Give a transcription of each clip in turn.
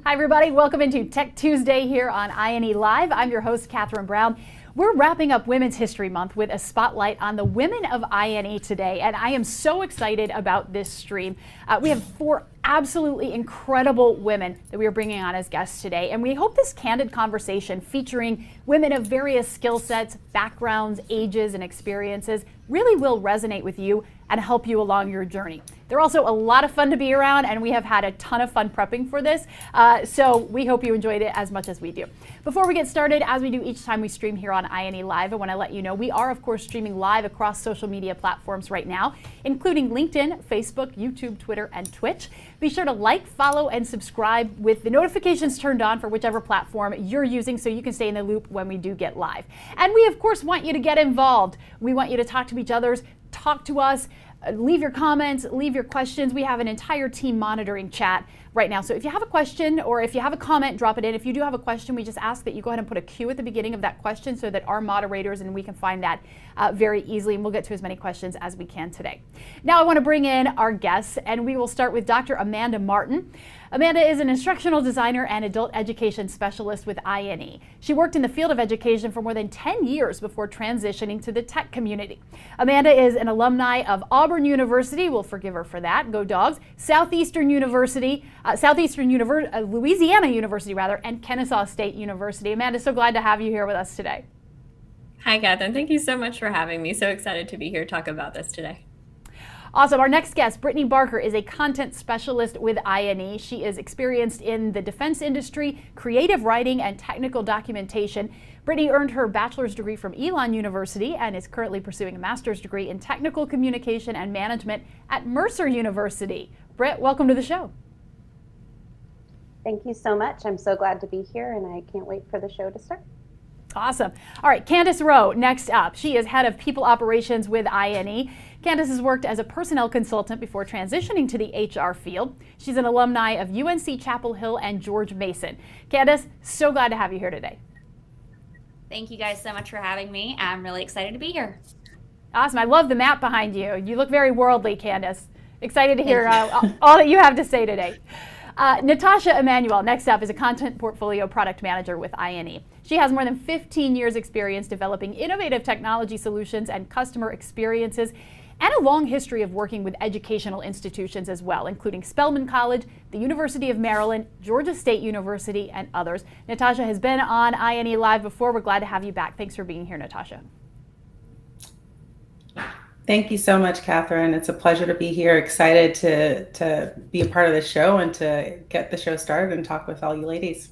Hi, everybody. Welcome into Tech Tuesday here on INE Live. I'm your host, Catherine Brown. We're wrapping up Women's History Month with a spotlight on the women of INE today, and I am so excited about this stream. We have 4 absolutely incredible women that we are bringing on as guests today, and we hope this candid conversation featuring women of various skill sets, backgrounds, ages, and experiences really will resonate with you and help you along your journey. They're also a lot of fun to be around, and we have had a ton of fun prepping for this, so we hope you enjoyed it as much as we do. Before we get started, as we do each time we stream here on INE Live, I want to let you know we are, of course, streaming live across social media platforms right now, including LinkedIn, Facebook, YouTube, Twitter, and Twitch. Be sure to like, follow, and subscribe with the notifications turned on for whichever platform you're using so you can stay in the loop when we do get live. And we, of course, want you to get involved. We want you to talk to each other, talk to us, leave your comments, leave your questions. We have an entire team monitoring chat right now. So if you have a question or if you have a comment, drop it in. If you do have a question, we just ask that you go ahead and put a Q at the beginning of that question so that our moderators and we can find that very easily, and we'll get to as many questions as we can today. Now I want to bring in our guests, and we will start with Dr. Amanda Martin. Amanda is an instructional designer and adult education specialist with INE. She worked in the field of education for more than 10 years before transitioning to the tech community. Amanda is an alumni of Auburn University, we'll forgive her for that, go Dogs, Louisiana University, and Kennesaw State University. Amanda, so glad to have you here with us today. Hi, Catherine. Thank you so much for having me. So excited to be here to talk about this today. Awesome. Our next guest, Brittany Barker, is a content specialist with INE. She is experienced in the defense industry, creative writing, and technical documentation. Brittany earned her bachelor's degree from Elon University and is currently pursuing a master's degree in technical communication and management at Mercer University. Britt, welcome to the show. Thank you so much. I'm so glad to be here, and I can't wait for the show to start. Awesome. All right, Candace Rowe, next up. She is head of people operations with INE. Candace has worked as a personnel consultant before transitioning to the HR field. She's an alumni of UNC Chapel Hill and George Mason. Candace, so glad to have you here today. Thank you guys so much for having me. I'm really excited to be here. Awesome. I love the map behind you. You look very worldly, Candace. Excited to hear all that you have to say today. Natasha Emanuel, next up, is a content portfolio product manager with INE. She has more than 15 years experience developing innovative technology solutions and customer experiences, and a long history of working with educational institutions as well, including Spelman College, the University of Maryland, Georgia State University, and others. Natasha has been on INE Live before. We're glad to have you back. Thanks for being here, Natasha. Thank you so much, Catherine. It's a pleasure to be here. Excited to be a part of the show and to get the show started and talk with all you ladies.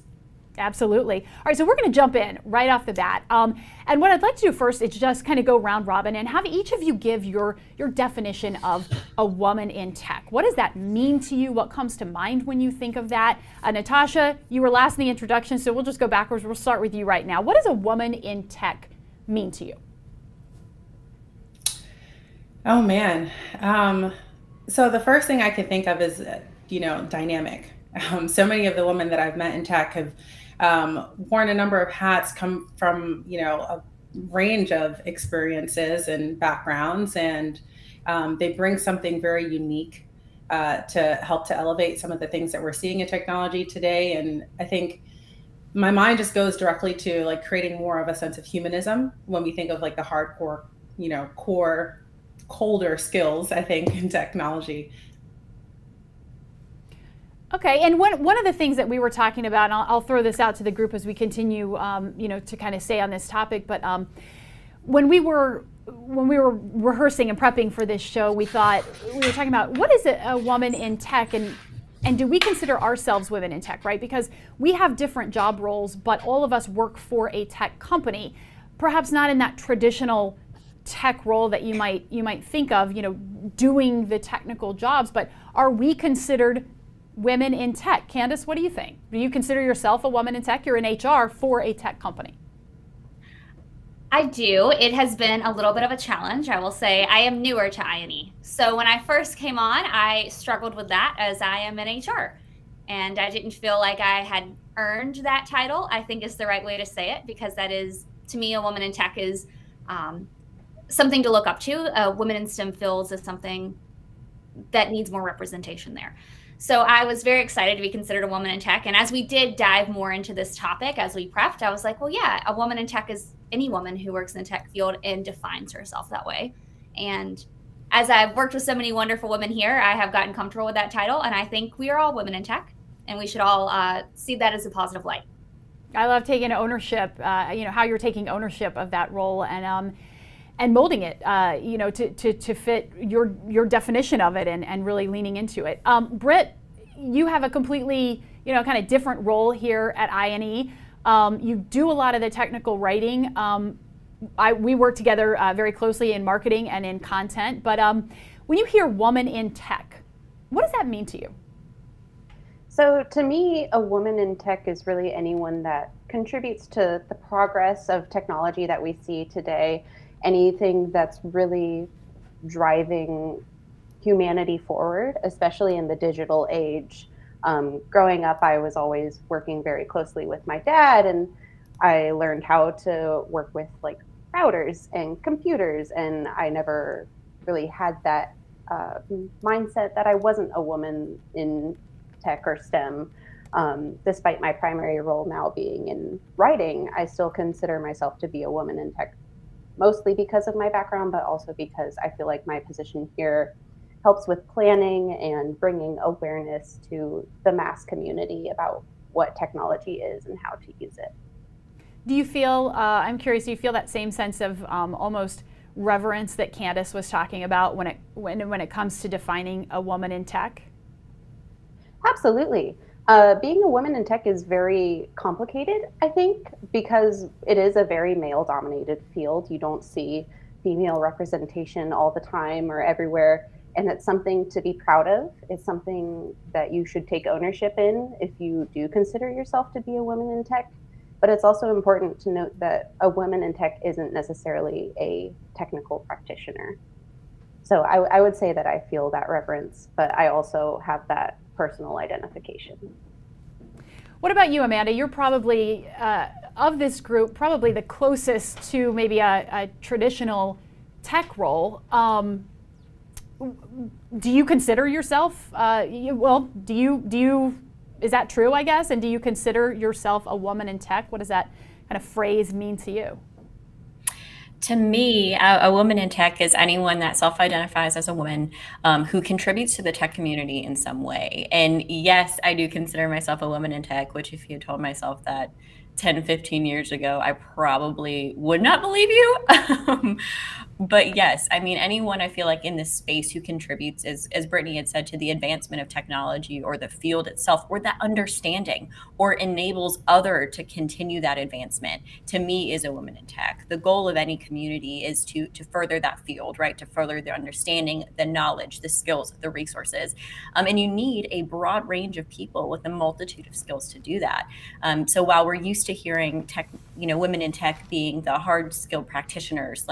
Absolutely. All right, so we're going to jump in right off the bat. And what I'd like to do first is just kind of go round robin and have each of you give your definition of a woman in tech. What does that mean to you? What comes to mind when you think of that? Natasha, you were last in the introduction, so we'll just go backwards. We'll start with you right now. What does a woman in tech mean to you? Oh, man. So the first thing I can think of is, dynamic. So many of the women that I've met in tech have worn a number of hats, come from, a range of experiences and backgrounds, and they bring something very unique to help to elevate some of the things that we're seeing in technology today. And I think my mind just goes directly to like creating more of a sense of humanism when we think of like the hardcore, core, colder skills, I think, in technology. Okay, and one of the things that we were talking about, and I'll throw this out to the group as we continue, to kind of stay on this topic, but when we were rehearsing and prepping for this show, we were talking about what is a woman in tech, and do we consider ourselves women in tech, right? Because we have different job roles, but all of us work for a tech company, perhaps not in that traditional tech role that you might think of, doing the technical jobs, but are we considered women in tech? Candace, what do you think? Do you consider yourself a woman in tech? You're in HR for a tech company. I do. It has been a little bit of a challenge. I will say I am newer to INE. So when I first came on, I struggled with that as I am in HR. And I didn't feel like I had earned that title, I think is the right way to say it, because that is, to me, a woman in tech is something to look up to. Women in STEM fields is something that needs more representation there. So I was very excited to be considered a woman in tech. And as we did dive more into this topic, as we prepped, I was like, well, yeah, a woman in tech is any woman who works in the tech field and defines herself that way. And as I've worked with so many wonderful women here, I have gotten comfortable with that title. And I think we are all women in tech, and we should all see that as a positive light. I love taking ownership, how you're taking ownership of that role and molding it, to fit your definition of it and really leaning into it. Britt, you have a completely, kind of different role here at INE. You do a lot of the technical writing. We work together very closely in marketing and in content, but when you hear woman in tech, what does that mean to you? So to me, a woman in tech is really anyone that contributes to the progress of technology that we see today, anything that's really driving humanity forward, especially in the digital age. Growing up, I was always working very closely with my dad, and I learned how to work with like routers and computers, and I never really had that mindset that I wasn't a woman in tech or STEM. Despite my primary role now being in writing, I still consider myself to be a woman in tech, mostly because of my background, but also because I feel like my position here helps with planning and bringing awareness to the mass community about what technology is and how to use it. Do you feel, I'm curious, do you feel that same sense of almost reverence that Candace was talking about when it comes to defining a woman in tech? Absolutely. Being a woman in tech is very complicated, I think, because it is a very male-dominated field. You don't see female representation all the time or everywhere, and it's something to be proud of. It's something that you should take ownership in if you do consider yourself to be a woman in tech. But it's also important to note that a woman in tech isn't necessarily a technical practitioner. So I would say that I feel that reverence, but I also have that personal identification. What about you, Amanda? You're probably, of this group, probably the closest to maybe a traditional tech role. Do you consider yourself, is that true, I guess? And do you consider yourself a woman in tech? What does that kind of phrase mean to you? To me, a woman in tech is anyone that self-identifies as a woman who contributes to the tech community in some way. And yes, I do consider myself a woman in tech, which if you told myself that 10, 15 years ago, I probably would not believe you. But yes, I mean, anyone I feel like in this space who contributes, as Brittany had said, to the advancement of technology or the field itself, or that understanding, or enables other to continue that advancement, to me is a woman in tech. The goal of any community is to further that field, right? To further the understanding, the knowledge, the skills, the resources. And you need a broad range of people with a multitude of skills to do that. So while we're used to hearing tech, women in tech being the hard skilled practitioners,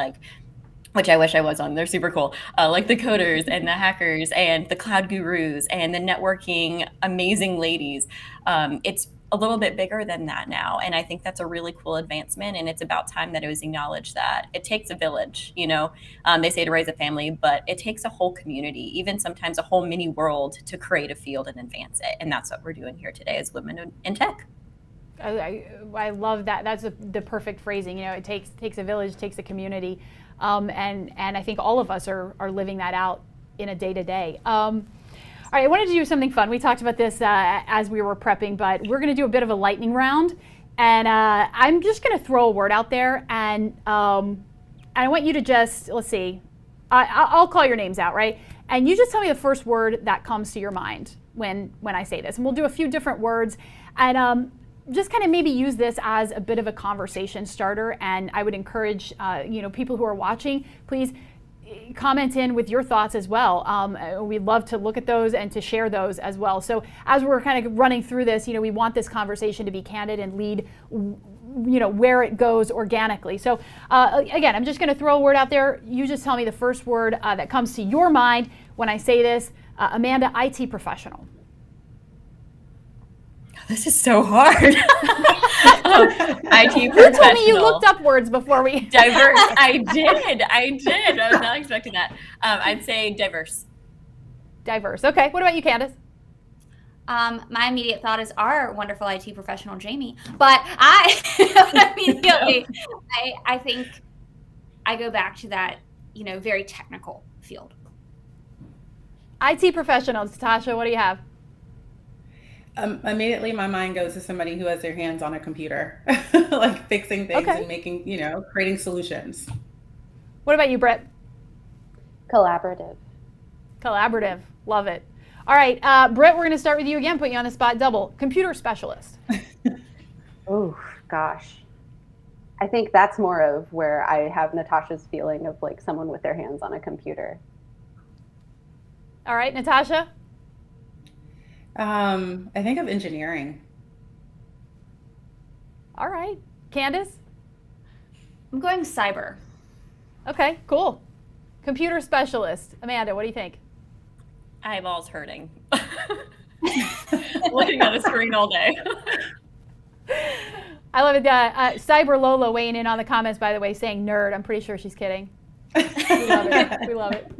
which I wish I was on. They're super cool. Like the coders and the hackers and the cloud gurus and the networking amazing ladies. It's a little bit bigger than that now. And I think that's a really cool advancement. And it's about time that it was acknowledged that it takes a village, they say to raise a family, but it takes a whole community, even sometimes a whole mini world to create a field and advance it. And that's what we're doing here today as women in tech. I love that. That's the perfect phrasing. It takes a village, takes a community. And I think all of us are living that out in a day-to-day. All right, I wanted to do something fun. We talked about this as we were prepping, but we're going to do a bit of a lightning round. And I'm just going to throw a word out there, and I want you to just, let's see, I'll call your names out, right? And you just tell me the first word that comes to your mind when I say this. And we'll do a few different words. And just kind of maybe use this as a bit of a conversation starter, and I would encourage people who are watching, please comment in with your thoughts as well. We'd love to look at those and to share those as well. So as we're kind of running through this, we want this conversation to be candid and lead where it goes organically. So again, I'm just going to throw a word out there. You just tell me the first word that comes to your mind when I say this. Amanda, IT professional. This is so hard. IT professional. You told me you looked up words before we. Diverse. I did. I was not expecting that. I'd say diverse. Diverse. Okay. What about you, Candace? My immediate thought is our wonderful IT professional, Jamie. But I immediately, I think I go back to that, very technical field. IT professionals. Tasha, what do you have? Immediately, my mind goes to somebody who has their hands on a computer, like fixing things Okay. and making, creating solutions. What about you, Britt? Collaborative. Collaborative. Love it. All right, Britt, we're going to start with you again, put you on the spot double. Computer specialist. Oh, gosh. I think that's more of where I have Natasha's feeling of like someone with their hands on a computer. All right, Natasha? I think of engineering. All right. Candace? I'm going cyber. Okay, cool. Computer specialist. Amanda, what do you think? Eyeballs hurting. Looking at a screen all day. I love it. Cyber Lola weighing in on the comments, by the way, saying nerd. I'm pretty sure she's kidding. We love it. We love it.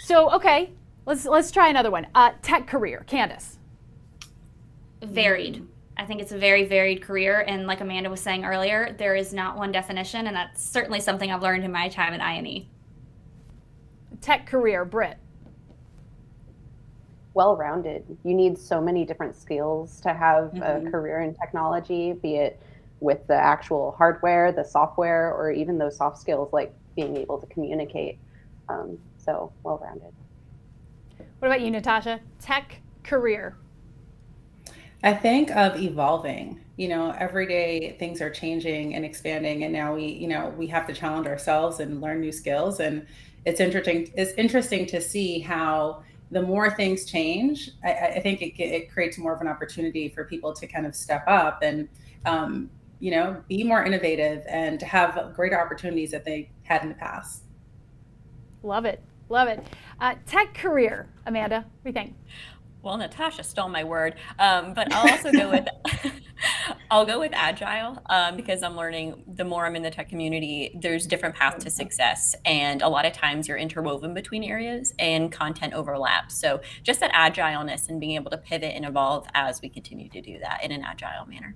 So, okay, let's try another one. Tech career. Candace. Varied. I think it's a very varied career. And like Amanda was saying earlier, there is not one definition. And that's certainly something I've learned in my time at INE. Tech career. Britt. Well-rounded. You need so many different skills to have a career in technology, be it with the actual hardware, the software, or even those soft skills like being able to communicate. So well-rounded. What about you, Natasha? Tech career. I think of evolving. Every day things are changing and expanding, and now we have to challenge ourselves and learn new skills. And it's interesting to see how the more things change, I think it creates more of an opportunity for people to kind of step up and be more innovative and to have greater opportunities that they had in the past. Love it. Love it. Tech career. Amanda, what do you think? Well, Natasha stole my word, but I'll also go with I'll go with agile because I'm learning the more I'm in the tech community, there's different paths to success, and a lot of times you're interwoven between areas and content overlaps. So just that agileness and being able to pivot and evolve as we continue to do that in an agile manner.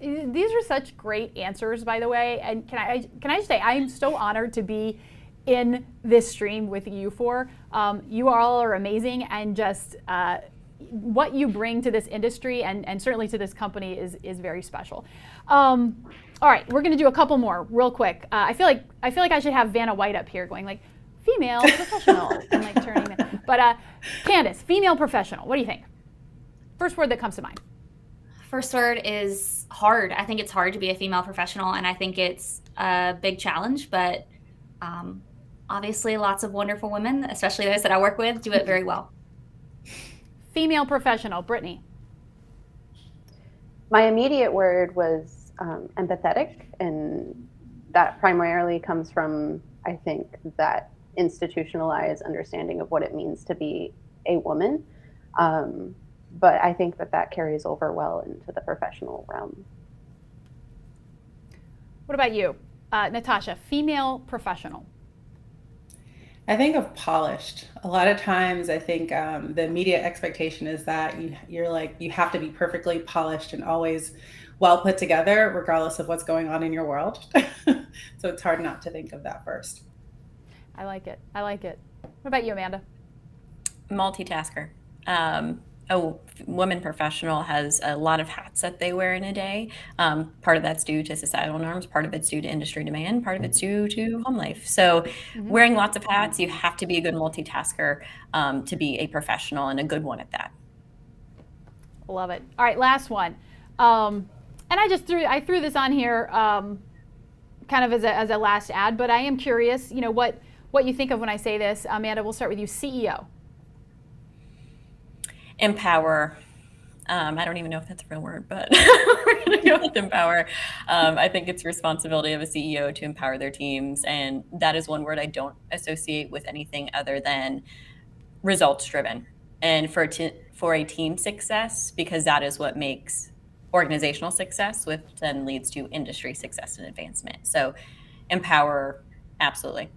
These are such great answers, by the way. And can I just say I'm so honored to be in this stream with you four. You all are amazing, and just what you bring to this industry and certainly to this company is very special. All right, we're going to do a couple more real quick. I feel like I should have Vanna White up here going like female professional and like turning them. But Candace, female professional. What do you think? First word that comes to mind. First word is hard. I think it's hard to be a female professional, and I think it's a big challenge, but obviously lots of wonderful women, especially those that I work with, do it very well. Female professional. Brittany. My immediate word was empathetic, and that primarily comes from, I think, that institutionalized understanding of what it means to be a woman. But I think that carries over well into the professional realm. What about you, Natasha? Female professional. I think of polished. A lot of times I think the immediate expectation is that you have to be perfectly polished and always well put together, regardless of what's going on in your world. So it's hard not to think of that first. I like it. I like it. What about you, Amanda? Multitasker. A woman professional has a lot of hats that they wear in a day. Part of that's due to societal norms, part of it's due to industry demand, part of it's due to home life. So wearing lots of hats, you have to be a good multitasker to be a professional, and a good one at that. Love it. All right, last one. And I threw this on here kind of as a last ad, but I am curious, what you think of when I say this. Amanda, we'll start with you. CEO. Empower. I don't even know if that's a real word, but we're going to go with empower. I think it's responsibility of a CEO to empower their teams, and that is one word I don't associate with anything other than results driven. And for a team success, because that is what makes organizational success, which then leads to industry success and advancement. So empower, absolutely.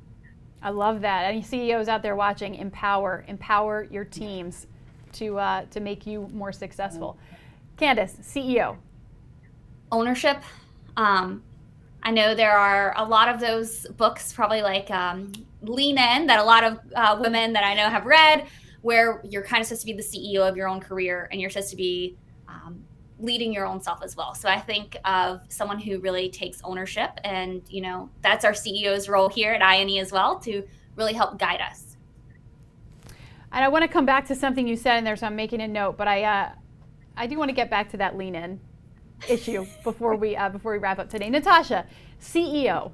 I love that. Any CEOs out there watching, empower your teams. to make you more successful. Candace, CEO. Ownership. I know there are a lot of those books, probably like Lean In, that a lot of women that I know have read, where you're kind of supposed to be the CEO of your own career and you're supposed to be leading your own self as well. So I think of someone who really takes ownership, and that's our CEO's role here at INE as well, to really help guide us. And I want to come back to something you said in there, so I'm making a note, but I do want to get back to that lean in issue before we wrap up today. Natasha, CEO.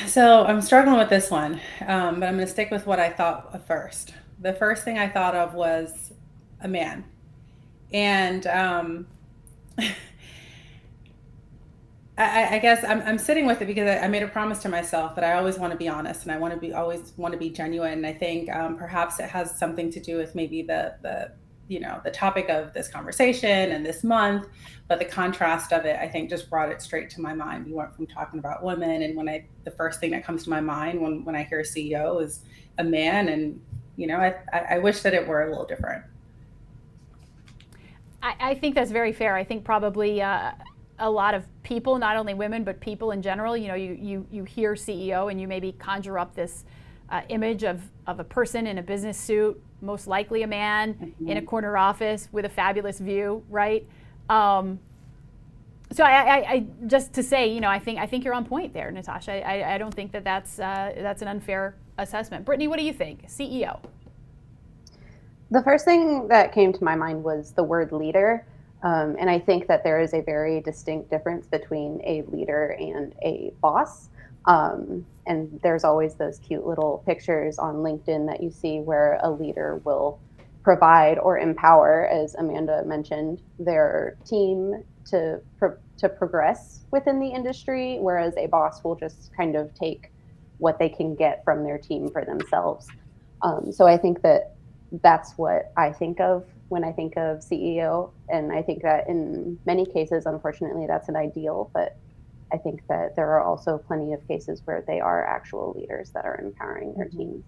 So I'm struggling with this one, but I'm going to stick with what I thought of first. The first thing I thought of was a man. And I guess I'm sitting with it because I made a promise to myself that I always want to be honest, and I always want to be genuine. And I think perhaps it has something to do with maybe the topic of this conversation and this month, but the contrast of it, I think, just brought it straight to my mind. We went from talking about women, and the first thing that comes to my mind when I hear CEO is a man, and I wish that it were a little different. I think that's very fair. I think probably a lot of people, not only women, but people in general, you hear CEO and you maybe conjure up this image of a person in a business suit, most likely a man in a corner office with a fabulous view, right? So I just to say, I think you're on point there, Natasha. I don't think that's an unfair assessment. Brittany, what do you think? CEO. The first thing that came to my mind was the word leader. And I think that there is a very distinct difference between a leader and a boss. And there's always those cute little pictures on LinkedIn that you see where a leader will provide or empower, as Amanda mentioned, their team to progress within the industry, whereas a boss will just kind of take what they can get from their team for themselves. So I think that that's what I think of when I think of CEO. And I think that in many cases, unfortunately, that's an ideal, but I think that there are also plenty of cases where they are actual leaders that are empowering their teams.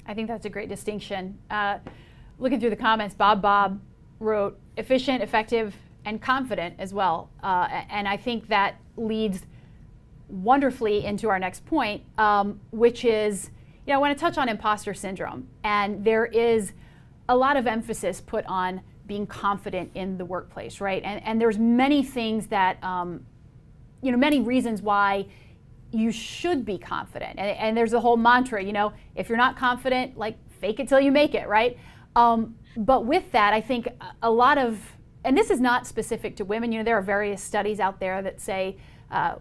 I think that's a great distinction. Looking through the comments, Bob wrote efficient, effective, and confident as well. And I think that leads wonderfully into our next point, which is, I want to touch on imposter syndrome. And there is a lot of emphasis put on being confident in the workplace, right? And there's many things that, many reasons why you should be confident. And there's a whole mantra, if you're not confident, like fake it till you make it, right? But with that, I think a lot of, and this is not specific to women, there are various studies out there that say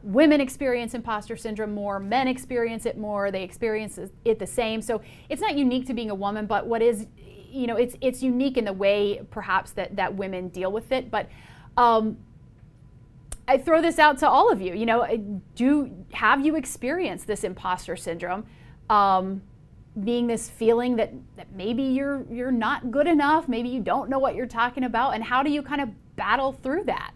women experience imposter syndrome more, men experience it more, they experience it the same. So it's not unique to being a woman, but what is, it's unique in the way perhaps that women deal with it. But I throw this out to all of you, have you experienced this imposter syndrome? Being this feeling that maybe you're not good enough, maybe you don't know what you're talking about, and how do you kind of battle through that?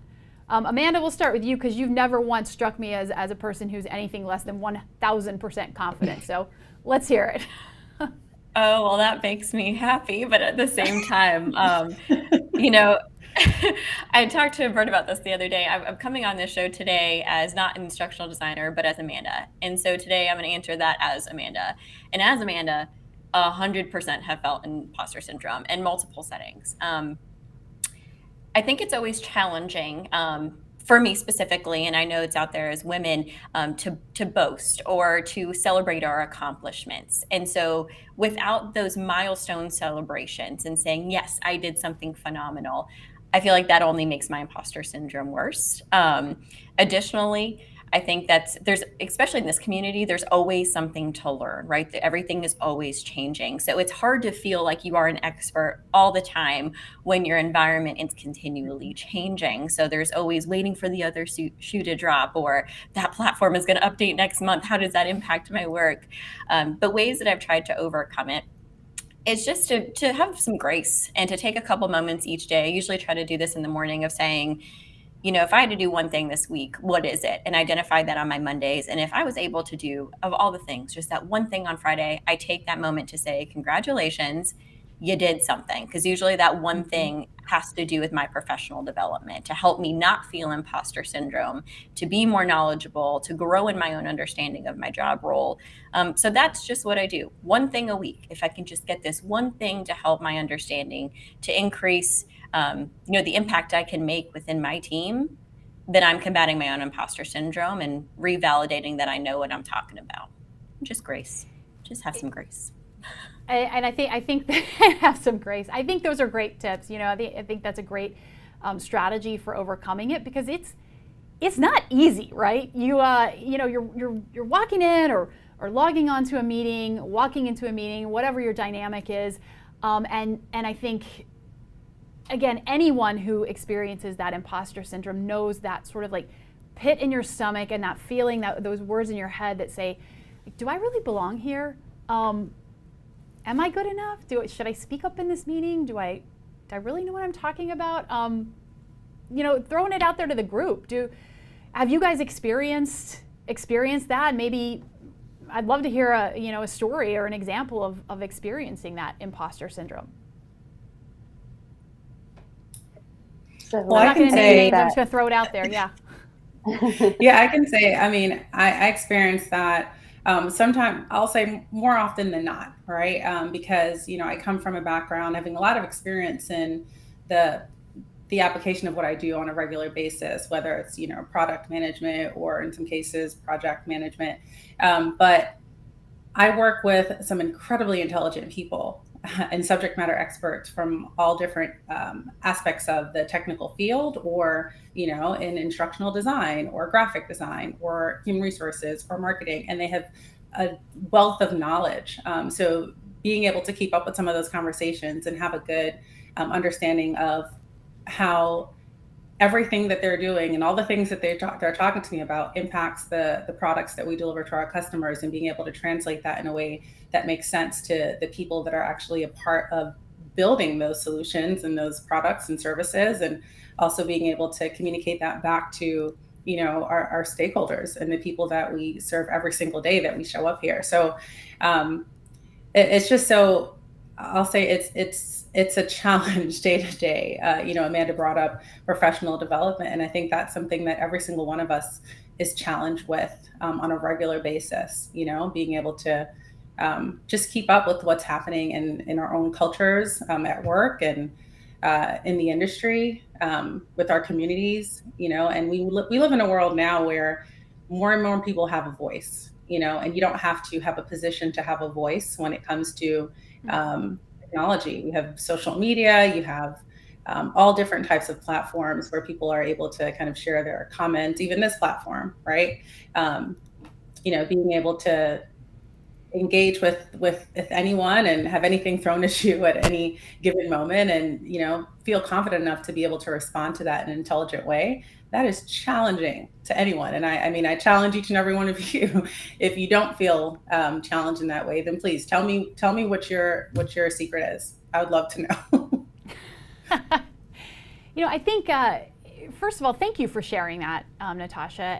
Amanda, we'll start with you because you've never once struck me as a person who's anything less than 1,000% confident. So let's hear it. Oh, well, that makes me happy. But at the same time, I talked to Bert about this the other day. I'm coming on this show today as not an instructional designer, but as Amanda. And so today I'm going to answer that as Amanda. And as Amanda, 100% have felt imposter syndrome in multiple settings. I think it's always challenging for me specifically, and I know it's out there as women, to boast or to celebrate our accomplishments. And so without those milestone celebrations and saying, yes, I did something phenomenal, I feel like that only makes my imposter syndrome worse. Additionally, I think there's, especially in this community, there's always something to learn, right? Everything is always changing. So it's hard to feel like you are an expert all the time when your environment is continually changing. So there's always waiting for the other shoe to drop, or that platform is going to update next month. How does that impact my work? But ways that I've tried to overcome it is just to have some grace and to take a couple moments each day. I usually try to do this in the morning of saying, if I had to do one thing this week, what is it? And identify that on my Mondays. And if I was able to do, of all the things, just that one thing on Friday, I take that moment to say, congratulations, you did something. Because usually that one thing has to do with my professional development, to help me not feel imposter syndrome, to be more knowledgeable, to grow in my own understanding of my job role. So that's just what I do. One thing a week. If I can just get this one thing to help my understanding, to increase the impact I can make within my team, then I'm combating my own imposter syndrome and revalidating that I know what I'm talking about. Just grace. Just have some grace. And I think that have some grace. I think those are great tips. I think that's a great strategy for overcoming it, because it's not easy, right? You're walking in or logging onto a meeting, walking into a meeting, whatever your dynamic is, and I think, again, anyone who experiences that imposter syndrome knows that sort of like pit in your stomach and that feeling, that those words in your head that say, do I really belong here? Am I good enough? Should I speak up in this meeting? Do I really know what I'm talking about? Throwing it out there to the group. Have you guys experienced that? Maybe I'd love to hear a story or an example of experiencing that imposter syndrome. So Well, I'm I not going can to name say names. I'm that. just going to throw it out there. Yeah. Yeah, I can say, I experienced that sometimes, I'll say more often than not, right? Because, I come from a background having a lot of experience in the application of what I do on a regular basis, whether it's, product management or in some cases, project management. But I work with some incredibly intelligent people and subject matter experts from all different aspects of the technical field, or in instructional design or graphic design or human resources or marketing, and they have a wealth of knowledge. So being able to keep up with some of those conversations and have a good understanding of how everything that they're doing and all the things that they're talking to me about impacts the products that we deliver to our customers, and being able to translate that in a way that makes sense to the people that are actually a part of building those solutions and those products and services, and also being able to communicate that back to our stakeholders and the people that we serve every single day that we show up here. So it's just so, I'll say it's a challenge day to day. Amanda brought up professional development, and I think that's something that every single one of us is challenged with on a regular basis. Being able to just keep up with what's happening in our own cultures, at work, and in the industry, with our communities. And we live in a world now where more and more people have a voice. And you don't have to have a position to have a voice when it comes to technology. We have social media, you have all different types of platforms where people are able to kind of share their comments, even this platform, right? Being able to engage with anyone and have anything thrown at you at any given moment, and feel confident enough to be able to respond to that in an intelligent way, that is challenging to anyone. And I challenge each and every one of you. If you don't feel challenged in that way, then please tell me what your secret is. I would love to know. I think first of all, thank you for sharing that, Natasha,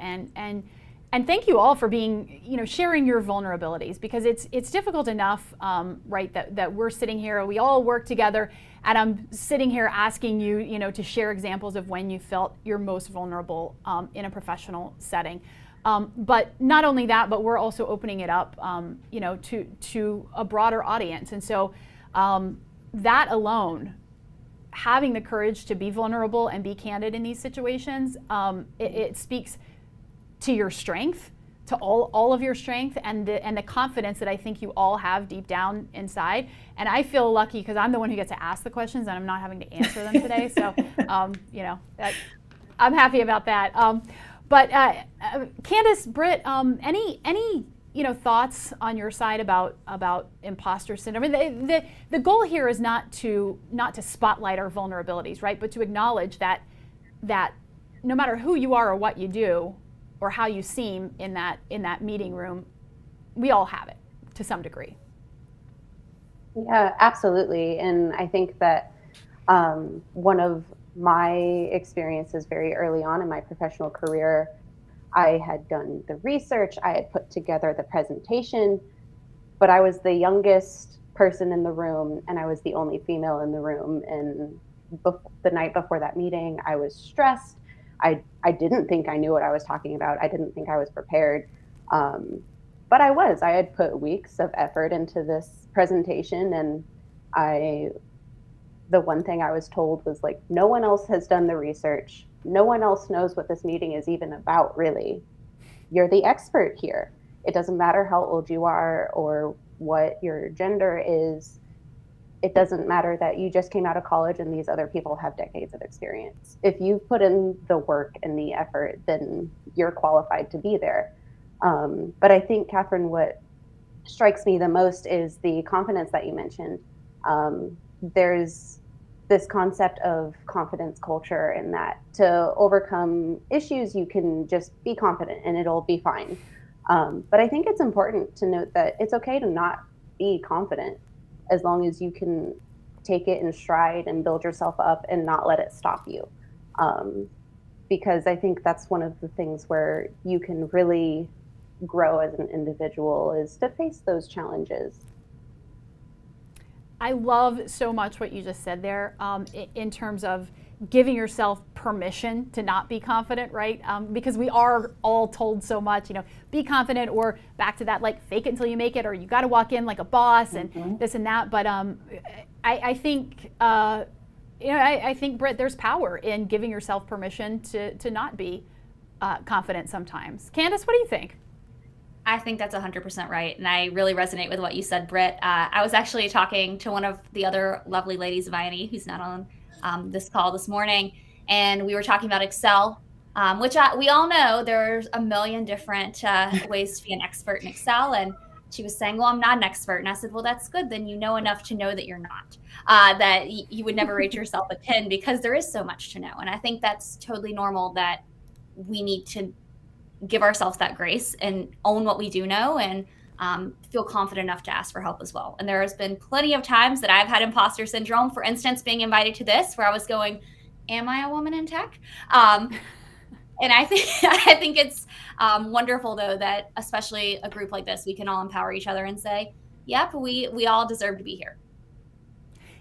and thank you all for being, sharing your vulnerabilities, because it's difficult enough, right, that we're sitting here, we all work together, and I'm sitting here asking you, to share examples of when you felt you're most vulnerable in a professional setting. But not only that, but we're also opening it up, to a broader audience. And so that alone, having the courage to be vulnerable and be candid in these situations, it speaks to your strength, to all of your strength, and the confidence that I think you all have deep down inside. And I feel lucky because I'm the one who gets to ask the questions and I'm not having to answer them today. So, I'm happy about that. But Candace, Britt, any thoughts on your side about imposter syndrome? I mean, the goal here is not to spotlight our vulnerabilities, right? But to acknowledge that no matter who you are or what you do, or how you seem in that meeting room, we all have it to some degree. Yeah, absolutely. And I think that one of my experiences very early on in my professional career, I had done the research, I had put together the presentation, but I was the youngest person in the room and I was the only female in the room. And the night before that meeting, I was stressed. I didn't think I knew what I was talking about. I didn't think I was prepared. Um, but I was. I had put weeks of effort into this presentation, and I the one thing I was told was like, no one else has done the research. No one else knows what this meeting is even about, really. You're the expert here. It doesn't matter how old you are or what your gender is. It doesn't matter that you just came out of college and these other people have decades of experience. If you've put in the work and the effort, then you're qualified to be there. But I think, Catherine, what strikes me the most is the confidence that you mentioned. There's this concept of confidence culture, and that to overcome issues, you can just be confident and it'll be fine. But I think it's important to note that it's okay to not be confident as long as you can take it in stride and build yourself up and not let it stop you. Because I think that's one of the things where you can really grow as an individual, is to face those challenges. I love so much what you just said there, in terms of giving yourself permission to not be confident, right? Because we are all told so much, be confident, or back to that, like, fake it until you make it, or you got to walk in like a boss and this and that. But I think, I think, Britt, there's power in giving yourself permission to not be confident sometimes. Candace, what do you think? I think that's 100% right. And I really resonate with what you said, Britt. I was actually talking to one of the other lovely ladies of INE who's not on this call this morning. And we were talking about Excel, which we all know there's a million different ways to be an expert in Excel. And she was saying, well, I'm not an expert. And I said, well, that's good. Then you know enough to know that you're not, that you would never rate yourself a 10, because there is so much to know. And I think that's totally normal, that we need to give ourselves that grace and own what we do know, and feel confident enough to ask for help as well. And there has been plenty of times that I've had imposter syndrome. For instance, being invited to this, where I was going, am I a woman in tech? And I think it's wonderful, though, that especially a group like this, we can all empower each other and say, yep, we all deserve to be here.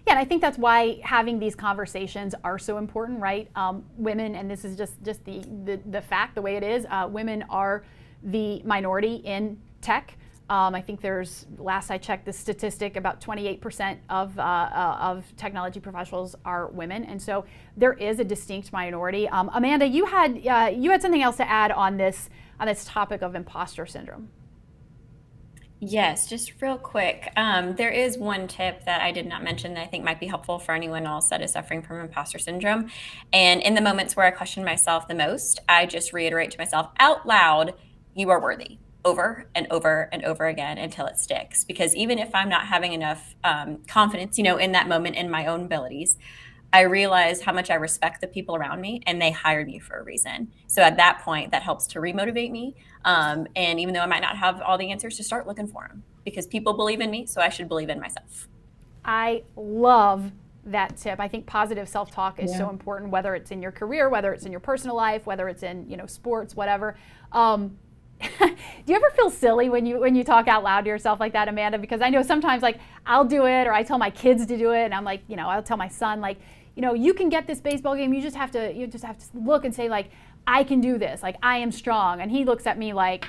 Yeah, and I think that's why having these conversations are so important, right? Women, and this is just the fact, the way it is, women are the minority in tech. I think there's, last I checked the statistic, about 28% of technology professionals are women, and so there is a distinct minority. Amanda, you had something else to add on this topic of imposter syndrome. Yes, just real quick. There is one tip that I did not mention that I think might be helpful for anyone else that is suffering from imposter syndrome. And in the moments where I question myself the most, I just reiterate to myself out loud, you are worthy, over and over and over again until it sticks. Because even if I'm not having enough confidence, in that moment in my own abilities, I realize how much I respect the people around me, and they hired me for a reason. So at that point, that helps to remotivate me. And even though I might not have all the answers, to start looking for them, because people believe in me, so I should believe in myself. I love that tip. I think positive self-talk is so important, whether it's in your career, whether it's in your personal life, whether it's in sports, whatever. Do you ever feel silly when you talk out loud to yourself like that, Amanda? Because I know sometimes, like, I'll do it, or I tell my kids to do it, and I'm like, I'll tell my son, like, you can get this baseball game. You just have to look and say, like, I can do this. Like, I am strong. And he looks at me like,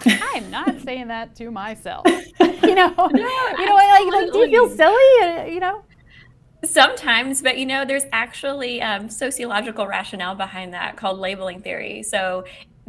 I'm not saying that to myself. Like, do you feel silly? Sometimes, but there's actually sociological rationale behind that called labeling theory. So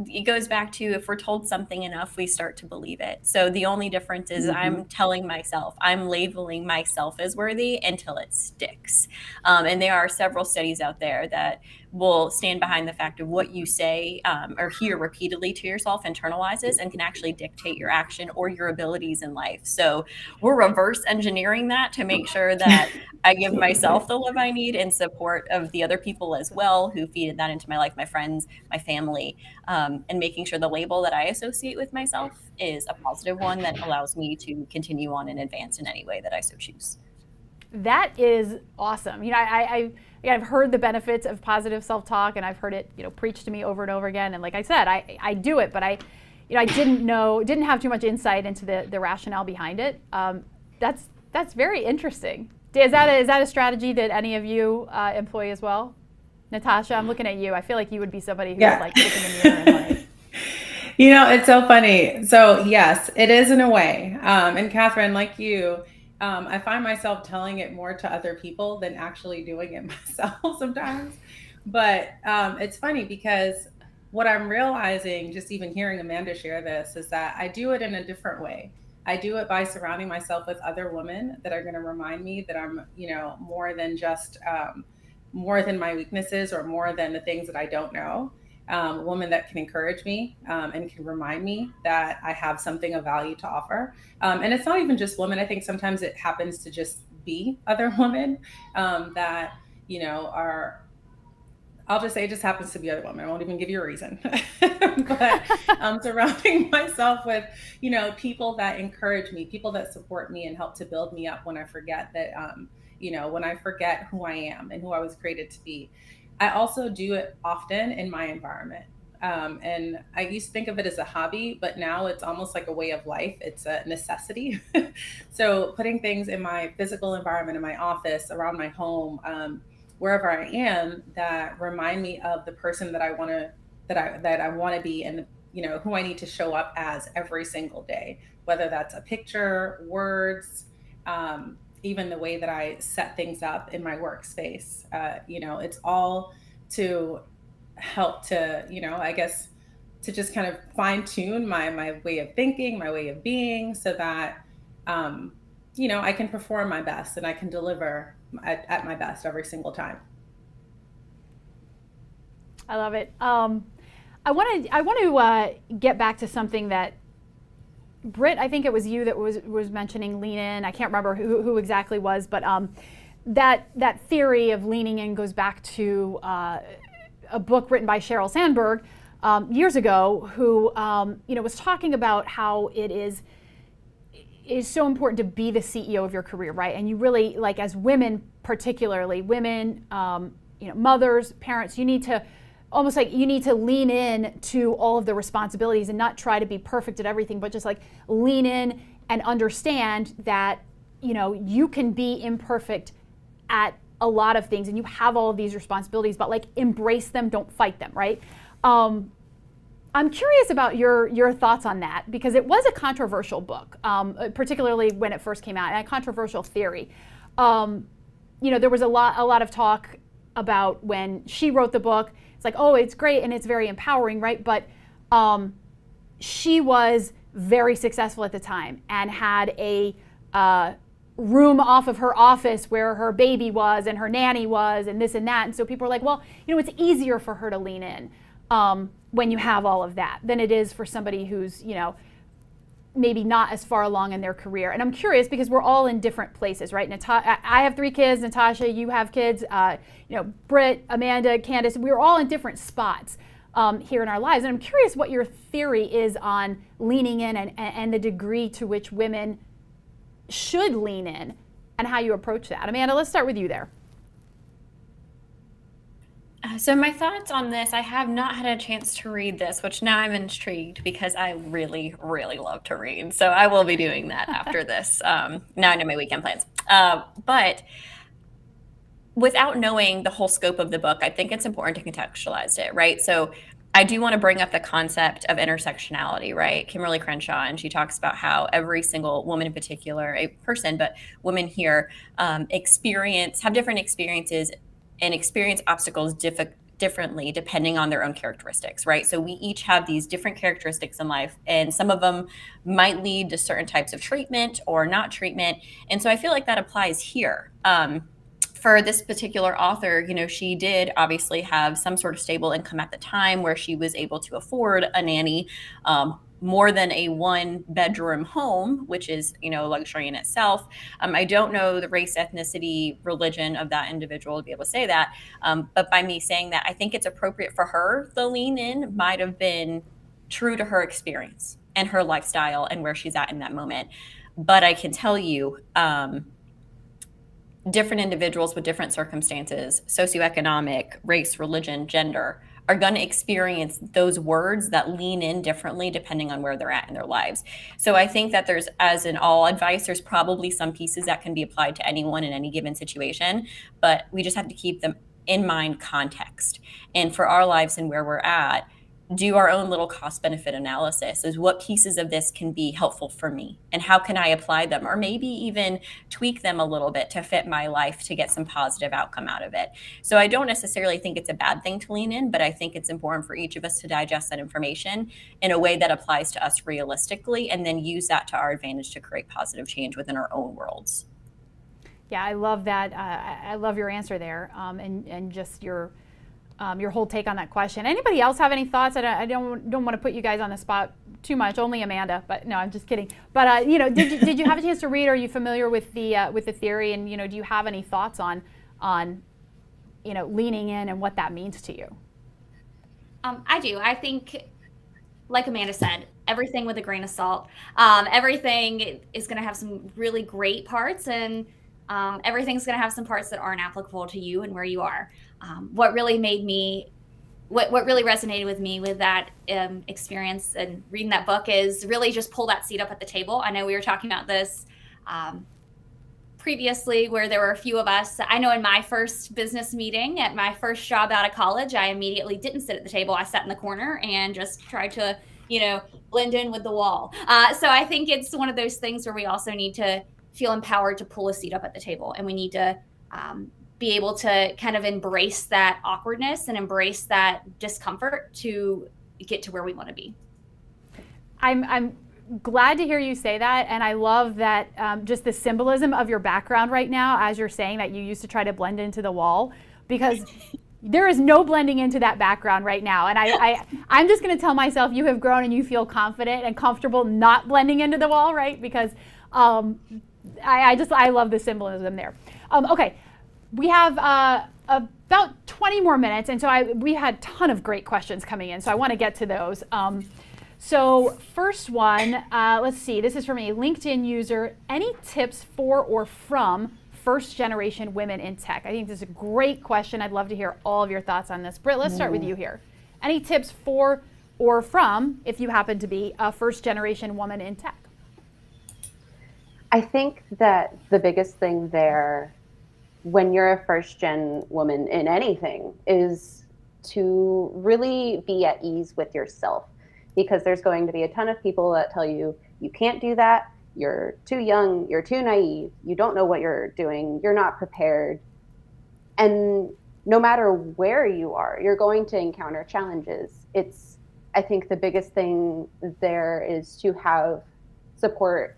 it goes back to, if we're told something enough, we start to believe it. So the only difference is I'm telling myself, I'm labeling myself as worthy until it sticks. And there are several studies out there that will stand behind the fact of what you say or hear repeatedly to yourself internalizes and can actually dictate your action or your abilities in life. So we're reverse engineering that to make sure that I give myself the love I need in support of the other people as well who feeded that into my life, my friends, my family, and making sure the label that I associate with myself is a positive one that allows me to continue on and advance in any way that I so choose. That is awesome. I've heard the benefits of positive self-talk, and I've heard it, preached to me over and over again. And like I said, I do it, but I didn't have too much insight into the rationale behind it. That's very interesting. Is that a strategy that any of you employ as well? Natasha, I'm looking at you. I feel like you would be somebody who would like look in the mirror and like. It's so funny. So yes, it is in a way. And Catherine, like you, I find myself telling it more to other people than actually doing it myself sometimes. But it's funny because what I'm realizing, just even hearing Amanda share this, is that I do it in a different way. I do it by surrounding myself with other women that are going to remind me that I'm, more than just more than my weaknesses or more than the things that I don't know. A woman that can encourage me and can remind me that I have something of value to offer. And it's not even just women. I think sometimes it happens to just be other women that, are, I'll just say it just happens to be other women. I won't even give you a reason. But surrounding myself with, people that encourage me, people that support me and help to build me up when I forget that, when I forget who I am and who I was created to be. I also do it often in my environment. And I used to think of it as a hobby, but now it's almost like a way of life. It's a necessity. So putting things in my physical environment, in my office, around my home, wherever I am, that remind me of the person that I want to be, and who I need to show up as every single day, whether that's a picture, words, even the way that I set things up in my workspace. It's all to help to, I guess, to just kind of fine tune my way of thinking, my way of being, so that, I can perform my best and I can deliver at my best every single time. I love it. I want to get back to something that Britt, I think it was you that was mentioning lean in. I can't remember who exactly was, but that theory of leaning in goes back to a book written by Sheryl Sandberg years ago, who was talking about how it is so important to be the CEO of your career, right? And you really, like, as women, particularly women, mothers, parents, you need to lean in to all of the responsibilities and not try to be perfect at everything, but just like lean in and understand that, you can be imperfect at a lot of things and you have all of these responsibilities, but like embrace them, don't fight them, right? I'm curious about your thoughts on that, because it was a controversial book, particularly when it first came out, and a controversial theory. There was a lot of talk about when she wrote the book. It's like, oh, it's great and it's very empowering, right? But she was very successful at the time and had a room off of her office where her baby was and her nanny was and this and that. And so people are like, well, it's easier for her to lean in when you have all of that than it is for somebody who's, maybe not as far along in their career. And I'm curious because we're all in different places, right? I have 3 kids. Natasha, you have kids. Britt, Amanda, Candace, we're all in different spots here in our lives. And I'm curious what your theory is on leaning in and the degree to which women should lean in and how you approach that. Amanda, let's start with you there. So my thoughts on this, I have not had a chance to read this, which now I'm intrigued because I really, really love to read. So I will be doing that after this. Now I know my weekend plans. But without knowing the whole scope of the book, I think it's important to contextualize it, right? So I do want to bring up the concept of intersectionality, right? Kimberly Crenshaw, and she talks about how every single woman in particular, a person, but women here have different experiences and experience obstacles differently depending on their own characteristics, right? So we each have these different characteristics in life, and some of them might lead to certain types of treatment or not treatment. And so I feel like that applies here. For this particular author, she did obviously have some sort of stable income at the time where she was able to afford a nanny, more than a 1-bedroom home, which is, a luxury in itself. I don't know the race, ethnicity, religion of that individual to be able to say that. But by me saying that, I think it's appropriate for her. The lean in might have been true to her experience and her lifestyle and where she's at in that moment. But I can tell you, different individuals with different circumstances, socioeconomic, race, religion, gender, are going to experience those words that lean in differently depending on where they're at in their lives. So I think that there's, as in all advice, there's probably some pieces that can be applied to anyone in any given situation, but we just have to keep them in mind context. And for our lives and where we're at, do our own little cost benefit analysis is what pieces of this can be helpful for me and how can I apply them, or maybe even tweak them a little bit to fit my life to get some positive outcome out of it. So I don't necessarily think it's a bad thing to lean in, but I think it's important for each of us to digest that information in a way that applies to us realistically and then use that to our advantage to create positive change within our own worlds. Yeah, I love that. I love your answer there, and just your whole take on that question. Anybody else have any thoughts? I don't want to put you guys on the spot too much. Only Amanda, but no, I'm just kidding. But did you have a chance to read? Are you familiar with the theory? And do you have any thoughts on leaning in and what that means to you? I do. I think, like Amanda said, everything with a grain of salt. Everything is going to have some really great parts, and everything's going to have some parts that aren't applicable to you and where you are. What really resonated with me with that experience and reading that book is really just pull that seat up at the table. I know we were talking about this previously where there were a few of us. I know in my first business meeting at my first job out of college, I immediately didn't sit at the table. I sat in the corner and just tried to, blend in with the wall. So I think it's one of those things where we also need to feel empowered to pull a seat up at the table, and we need to be able to kind of embrace that awkwardness and embrace that discomfort to get to where we want to be. I'm glad to hear you say that, and I love that just the symbolism of your background right now as you're saying that you used to try to blend into the wall, because there is no blending into that background right now. And I'm just going to tell myself you have grown and you feel confident and comfortable not blending into the wall, right? Because I love the symbolism there. Okay, we have about 20 more minutes, and so we had a ton of great questions coming in, so I want to get to those. So first one, let's see, this is from a LinkedIn user. Any tips for or from first generation women in tech? I think this is a great question. I'd love to hear all of your thoughts on this. Britt, let's start with you here. Any tips for or from, if you happen to be a first generation woman in tech? I think that the biggest thing there when you're a first gen woman in anything is to really be at ease with yourself, because there's going to be a ton of people that tell you you can't do that, you're too young, you're too naive, you don't know what you're doing, you're not prepared. And no matter where you are, you're going to encounter challenges. I think the biggest thing there is to have support,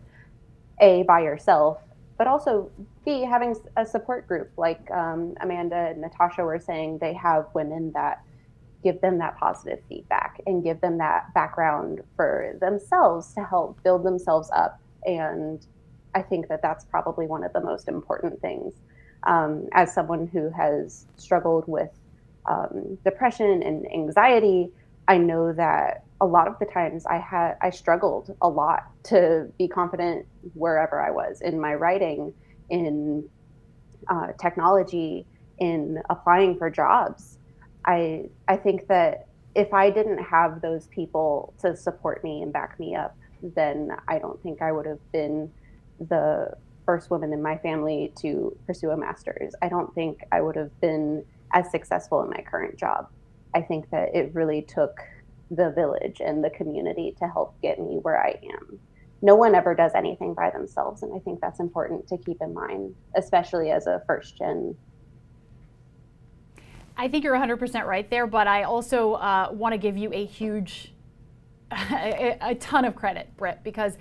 A, by yourself, but also B, having a support group like Amanda and Natasha were saying. They have women that give them that positive feedback and give them that background for themselves to help build themselves up. And I think that that's probably one of the most important things. As someone who has struggled with depression and anxiety, I know that a lot of the times I struggled a lot to be confident wherever I was, in my writing, in technology, in applying for jobs. I think that if I didn't have those people to support me and back me up, then I don't think I would have been the first woman in my family to pursue a master's. I don't think I would have been as successful in my current job. I think that it really took the village and the community to help get me where I am. No one ever does anything by themselves, and I think that's important to keep in mind, especially as a first gen. I think you're 100% right there, but I also want to give you a ton of credit, Britt, because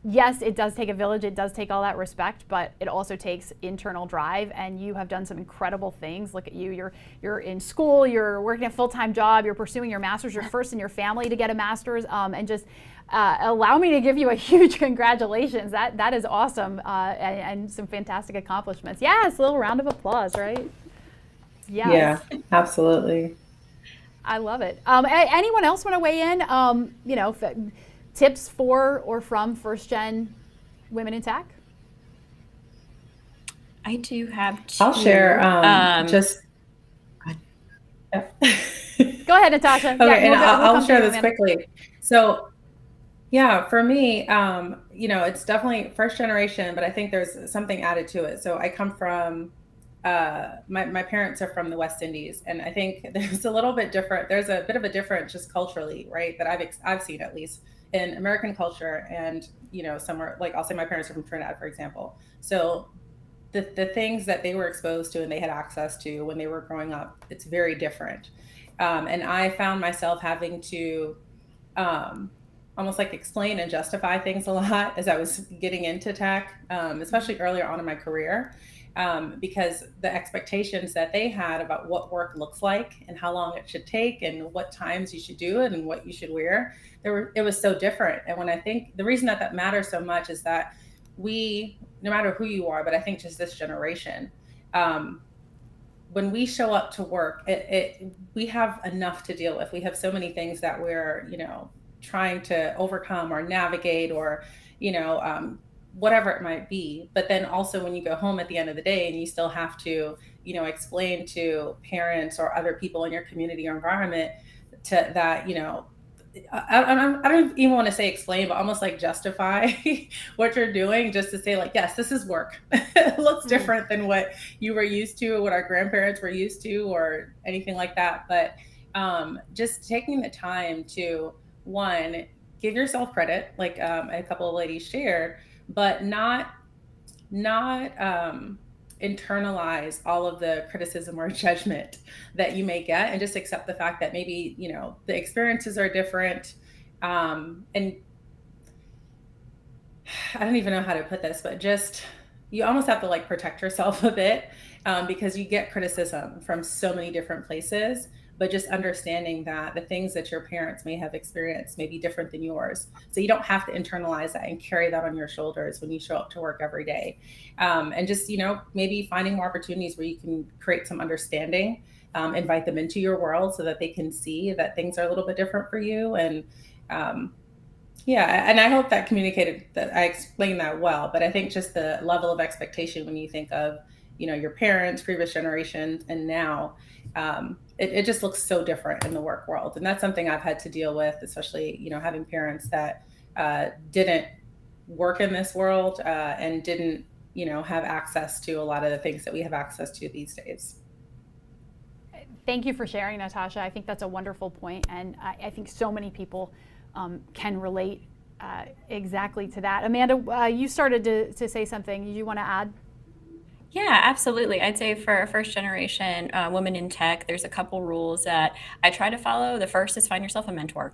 yes, it does take a village, it does take all that respect, but it also takes internal drive, and you have done some incredible things. Look at you, you're in school, you're working a full-time job, you're pursuing your master's, you're first in your family to get a master's, and just allow me to give you a huge congratulations. That is awesome, and some fantastic accomplishments. Yes, a little round of applause, right? Yes. Yeah, absolutely. I love it. Anyone else want to weigh in? Tips for or from first gen women in tech? I do have two. I'll share just. Go ahead, Natasha. Okay, and we'll I'll come to share you, this Amanda. quickly. So, yeah, for me, it's definitely first generation, but I think there's something added to it. So I come from, my parents are from the West Indies, and I think there's a little bit different. There's a bit of a difference just culturally, right? That I've seen at least in American culture, and somewhere like I'll say my parents are from Trinidad, for example. So the things that they were exposed to and they had access to when they were growing up, it's very different. And I found myself having to almost like explain and justify things a lot as I was getting into tech, especially earlier on in my career, because the expectations that they had about what work looks like and how long it should take and what times you should do it and what you should wear, it was so different. And when I think the reason that matters so much is that no matter who you are, but I think just this generation, when we show up to work, we have enough to deal with. We have so many things that we're, trying to overcome or navigate or, whatever it might be. But then also when you go home at the end of the day and you still have to, explain to parents or other people in your community or environment that, I don't even want to say explain, but almost like justify what you're doing, just to say like, yes, this is work. It looks different than what you were used to, what our grandparents were used to, or anything like that. But just taking the time to, one, give yourself credit, like a couple of ladies shared, but not internalize all of the criticism or judgment that you may get, and just accept the fact that maybe the experiences are different, and I don't even know how to put this, but just you almost have to like protect yourself a bit, because you get criticism from so many different places. But just understanding that the things that your parents may have experienced may be different than yours. So you don't have to internalize that and carry that on your shoulders when you show up to work every day. And just, maybe finding more opportunities where you can create some understanding, invite them into your world so that they can see that things are a little bit different for you. And and I hope that I explained that well. But I think just the level of expectation when you think of, your parents, previous generations, and now, it just looks so different in the work world. And that's something I've had to deal with, especially, having parents that didn't work in this world, and didn't, have access to a lot of the things that we have access to these days. Thank you for sharing, Natasha. I think that's a wonderful point. And I think so many people can relate exactly to that. Amanda, you started to say something. You want to add? Yeah, absolutely. I'd say for a first generation woman in tech, there's a couple rules that I try to follow. The first is find yourself a mentor.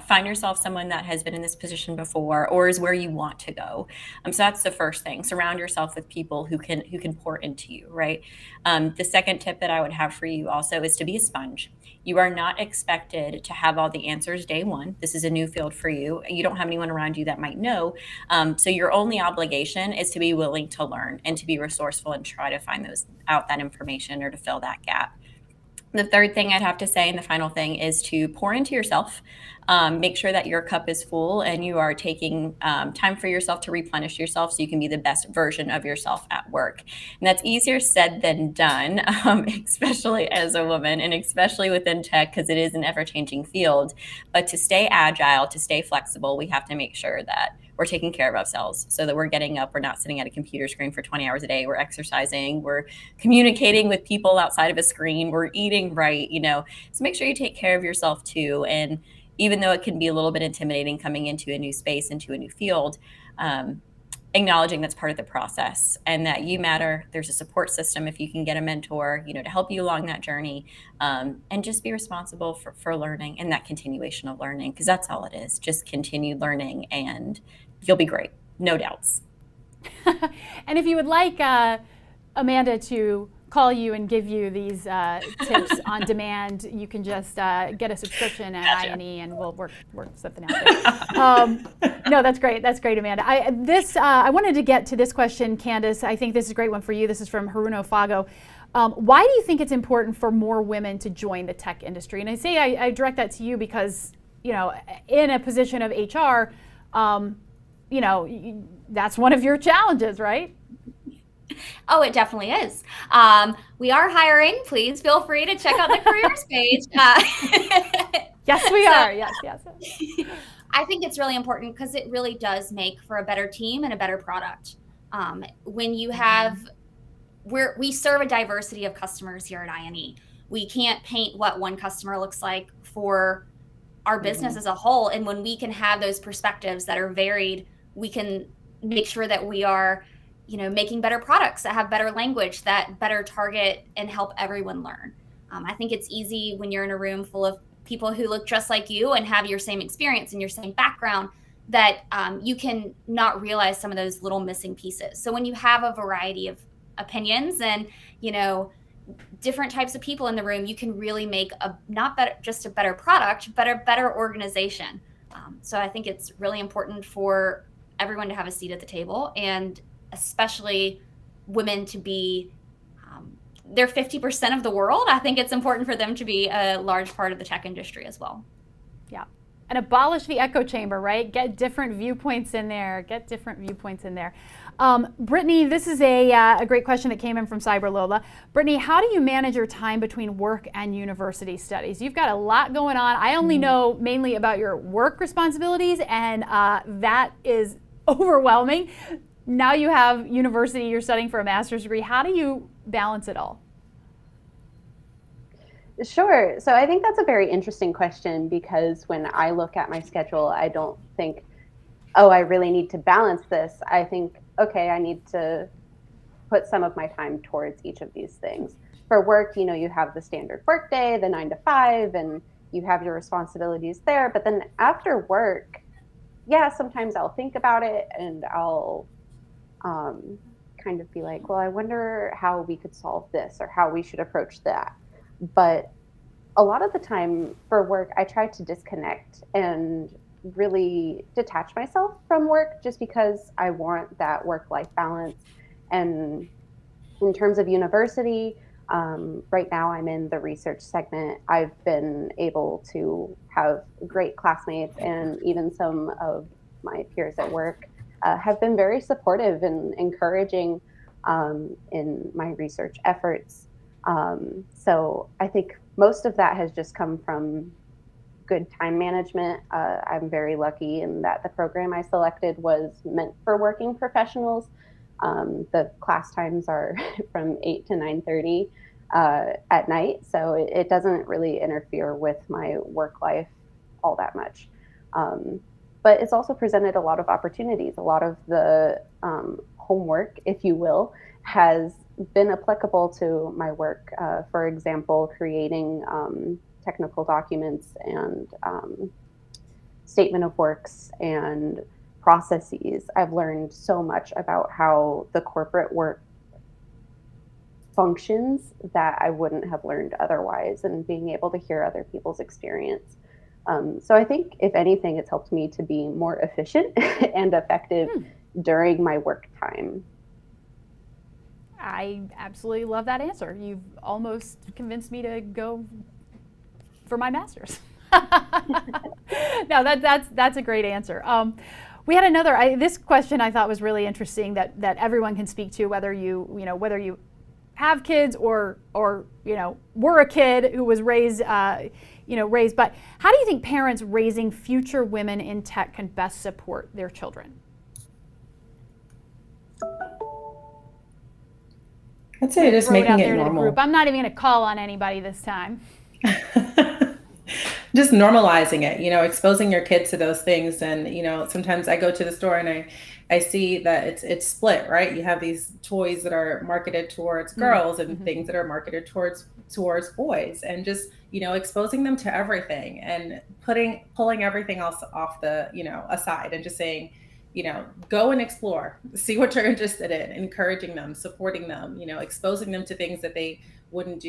Find yourself someone that has been in this position before or is where you want to go. So that's the first thing. Surround yourself with people who can pour into you, right? The second tip that I would have for you also is to be a sponge. You are not expected to have all the answers day one. This is a new field for you. You don't have anyone around you that might know. So your only obligation is to be willing to learn and to be resourceful and try to find that information or to fill that gap. The third thing I'd have to say, and the final thing, is to pour into yourself. Make sure that your cup is full and you are taking time for yourself to replenish yourself so you can be the best version of yourself at work. And that's easier said than done, especially as a woman and especially within tech, because it is an ever-changing field. But to stay agile, to stay flexible, we have to make sure that we're taking care of ourselves so that we're getting up, we're not sitting at a computer screen for 20 hours a day, we're exercising, we're communicating with people outside of a screen, we're eating right, So make sure you take care of yourself too. And even though it can be a little bit intimidating coming into a new space, into a new field, acknowledging that's part of the process and that you matter. There's a support system if you can get a mentor, to help you along that journey, and just be responsible for learning and that continuation of learning, because that's all it is. Just continued learning and you'll be great. No doubts. And if you would like Amanda to call you and give you these tips on demand, you can just get a subscription at Gotcha. INE and we'll work something out there. No, that's great. That's great, Amanda. I wanted to get to this question, Candace. I think this is a great one for you. This is from Haruno Fago. Why do you think it's important for more women to join the tech industry? And I direct that to you because, in a position of HR, that's one of your challenges, right? Oh, it definitely is. We are hiring. Please feel free to check out the careers page. Yes, we are. Yes. I think it's really important because it really does make for a better team and a better product. When you have, we serve a diversity of customers here at INE. We can't paint what one customer looks like for our business as a whole. And when we can have those perspectives that are varied, we can make sure that we are, making better products that have better language, that better target and help everyone learn. I think it's easy when you're in a room full of people who look just like you and have your same experience and your same background that you can not realize some of those little missing pieces. So when you have a variety of opinions and, different types of people in the room, you can really make not just a better product, but a better organization. So I think it's really important for everyone to have a seat at the table, and especially women to be, they're 50% of the world. I think it's important for them to be a large part of the tech industry as well. Yeah. And abolish the echo chamber, right? Get different viewpoints in there. Brittany, this is a great question that came in from Cyber Lola. Brittany, how do you manage your time between work and university studies? You've got a lot going on. I only know mainly about your work responsibilities, and that is overwhelming. Now you have university, you're studying for a master's degree. How do you balance it all? Sure. So I think that's a very interesting question, because when I look at my schedule, I don't think, oh, I really need to balance this. I think, okay, I need to put some of my time towards each of these things. For work, you have the standard work day, the 9 to 5, and you have your responsibilities there. But then after work, yeah, sometimes I'll think about it and I'll kind of be like, well, I wonder how we could solve this or how we should approach that. But a lot of the time for work, I try to disconnect and really detach myself from work, just because I want that work-life balance. And in terms of university, right now I'm in the research segment. I've been able to have great classmates, and even some of my peers at work have been very supportive and encouraging in my research efforts. So I think most of that has just come from good time management. I'm very lucky in that the program I selected was meant for working professionals. The class times are from 8 to 9:30 at night, so it doesn't really interfere with my work life all that much. But it's also presented a lot of opportunities. A lot of the homework, if you will, has been applicable to my work. For example, creating technical documents and statement of works and processes. I've learned so much about how the corporate work functions that I wouldn't have learned otherwise, and being able to hear other people's experience. So I think, if anything, it's helped me to be more efficient and effective during my work time. I absolutely love that answer. You've almost convinced me to go for my master's. No, that's a great answer. We had another. This question I thought was really interesting that everyone can speak to, whether you have kids or were a kid who was raised. But how do you think parents raising future women in tech can best support their children? I'd say just making it normal. I'm not even going to call on anybody this time. Just normalizing it, exposing your kids to those things. And, sometimes I go to the store and I see that it's split, right? You have these toys that are marketed towards girls and things that are marketed towards boys, and just, exposing them to everything and pulling everything else off the, aside, and just saying, go and explore, see what you're interested in, encouraging them, supporting them, exposing them to things that they wouldn't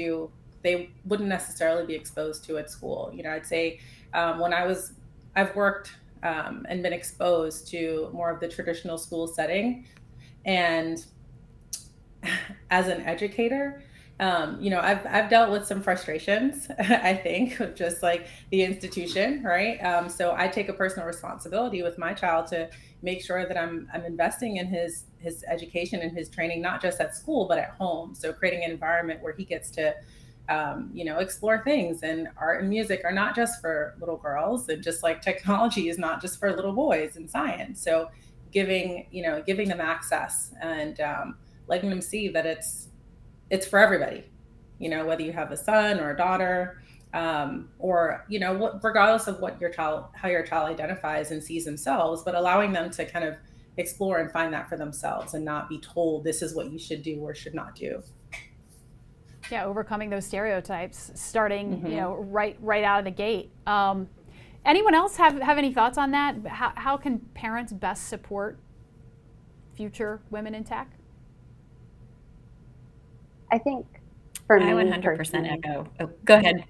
necessarily be exposed to at school. I'd say when I've worked and been exposed to more of the traditional school setting, and as an educator, I've dealt with some frustrations, I think, of just like the institution, right? So I take a personal responsibility with my child to make sure that I'm investing in his education and his training, not just at school, but at home. So creating an environment where he gets to explore things, and art and music are not just for little girls, and just like technology is not just for little boys, and science. So giving them access, and letting them see that it's for everybody, whether you have a son or a daughter, or regardless of how your child identifies and sees themselves, but allowing them to kind of explore and find that for themselves, and not be told this is what you should do or should not do. Yeah, overcoming those stereotypes, starting right out of the gate. Anyone else have any thoughts on that? How can parents best support future women in tech? I think for me, I 100% echo. Oh, go ahead.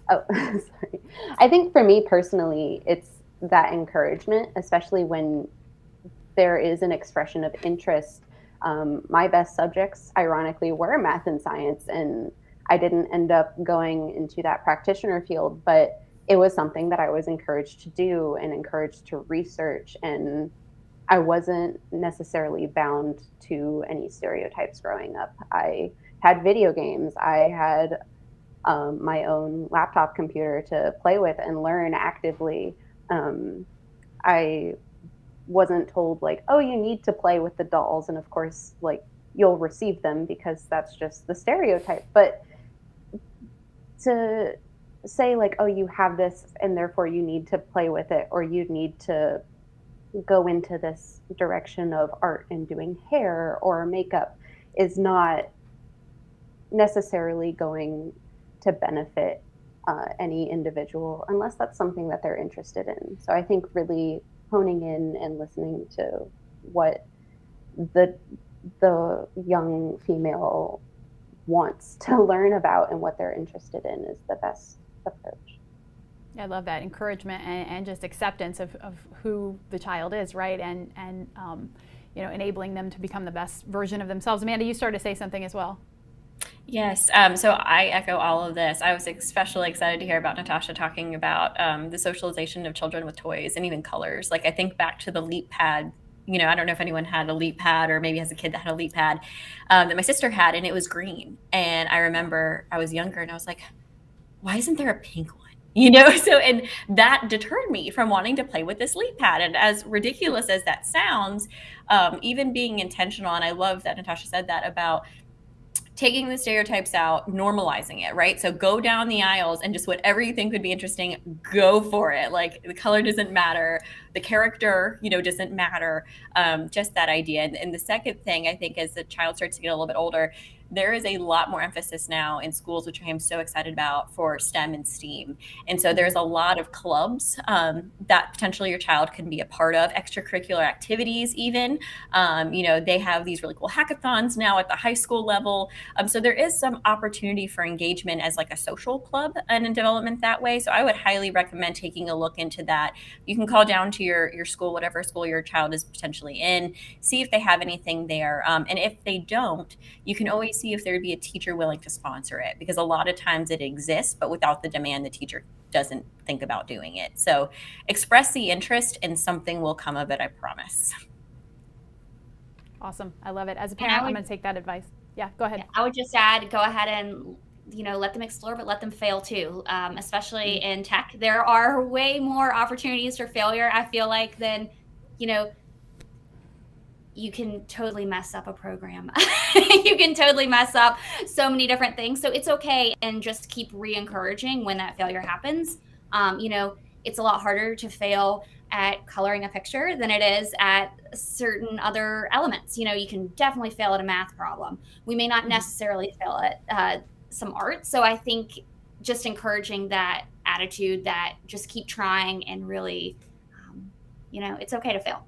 Oh, sorry. I think for me personally, it's that encouragement, especially when there is an expression of interest. My best subjects, ironically, were math and science, and I didn't end up going into that practitioner field, but it was something that I was encouraged to do and encouraged to research, and I wasn't necessarily bound to any stereotypes growing up. I had video games. I had my own laptop computer to play with and learn actively. I wasn't told like, oh, you need to play with the dolls, and of course, like, you'll receive them because that's just the stereotype. But to say like, oh, you have this and therefore you need to play with it, or you need to go into this direction of art and doing hair or makeup, is not necessarily going to benefit any individual unless that's something that they're interested in. So I think really honing in and listening to what the young female wants to learn about and what they're interested in is the best approach. I love that encouragement and just acceptance of who the child is, right? And enabling them to become the best version of themselves. Amanda, you started to say something as well. Yes. So I echo all of this. I was especially excited to hear about Natasha talking about the socialization of children with toys and even colors. Like, I think back to the Leap Pad. I don't know if anyone had a Leap Pad or maybe has a kid that had a Leap Pad that my sister had, and it was green. And I remember I was younger and I was like, why isn't there a pink one? So, and that deterred me from wanting to play with this Leap Pad. And as ridiculous as that sounds, even being intentional, and I love that Natasha said that about taking the stereotypes out, normalizing it, right? So go down the aisles and just whatever you think would be interesting, go for it. Like, the color doesn't matter. The character, doesn't matter. Just that idea. And the second thing, I think, as the child starts to get a little bit older, there is a lot more emphasis now in schools, which I am so excited about, for STEM and STEAM. And so there's a lot of clubs that potentially your child can be a part of, extracurricular activities even. They have these really cool hackathons now at the high school level. So there is some opportunity for engagement as like a social club and in development that way. So I would highly recommend taking a look into that. You can call down to your school, whatever school your child is potentially in, see if they have anything there. And if they don't, you can always see if there would be a teacher willing to sponsor it, because a lot of times it exists, but without the demand, the teacher doesn't think about doing it. So express the interest and something will come of it, I promise. Awesome. I love it. As a parent, I'm going to take that advice. Yeah, go ahead. I would just add, go ahead and let them explore, but let them fail too. Especially in tech, there are way more opportunities for failure, I feel like, than, you can totally mess up a program. You can totally mess up so many different things. So it's okay, and just keep re-encouraging when that failure happens. It's a lot harder to fail at coloring a picture than it is at certain other elements. You can definitely fail at a math problem. We may not necessarily fail at some art. So I think just encouraging that attitude, that just keep trying, and really, it's okay to fail.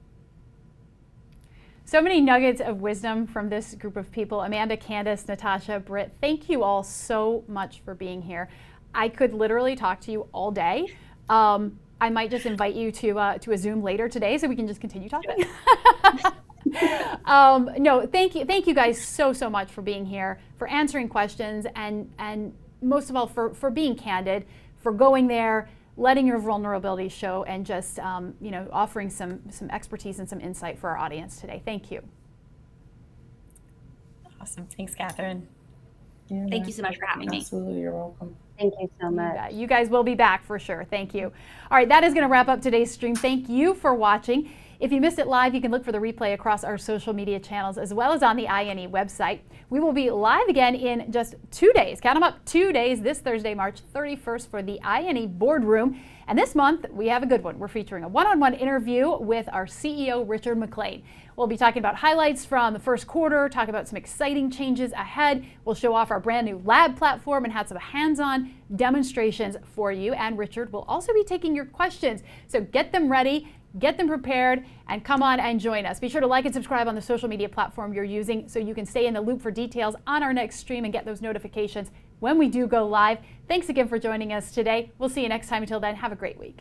So many nuggets of wisdom from this group of people. Amanda, Candace, Natasha, Britt, thank you all so much for being here. I could literally talk to you all day. I might just invite you to a Zoom later today so we can just continue talking. No, thank you guys so much for being here, for answering questions, and most of all for being candid, for going there, letting your vulnerability show, and just offering some expertise and some insight for our audience today. Thank you. Awesome. Thanks, Catherine. Yeah, Thank you so much for having me. absolutely, you're welcome. Thank you so much. You guys will be back for sure. Thank you. All right, that is going to wrap up today's stream. Thank you for watching. If you missed it live, you can look for the replay across our social media channels as well as on the INE website. We will be live again in just 2 days. Count them up, 2 days, this Thursday, March 31st for the INE boardroom. And this month, we have a good one. We're featuring a one-on-one interview with our CEO, Richard McLean. We'll be talking about highlights from the first quarter, talk about some exciting changes ahead. We'll show off our brand new lab platform and have some hands-on demonstrations for you. And Richard will also be taking your questions. So get them ready, get them prepared, and come on and join us. Be sure to like and subscribe on the social media platform you're using so you can stay in the loop for details on our next stream and get those notifications when we do go live. Thanks again for joining us today. We'll see you next time. Until then, have a great week.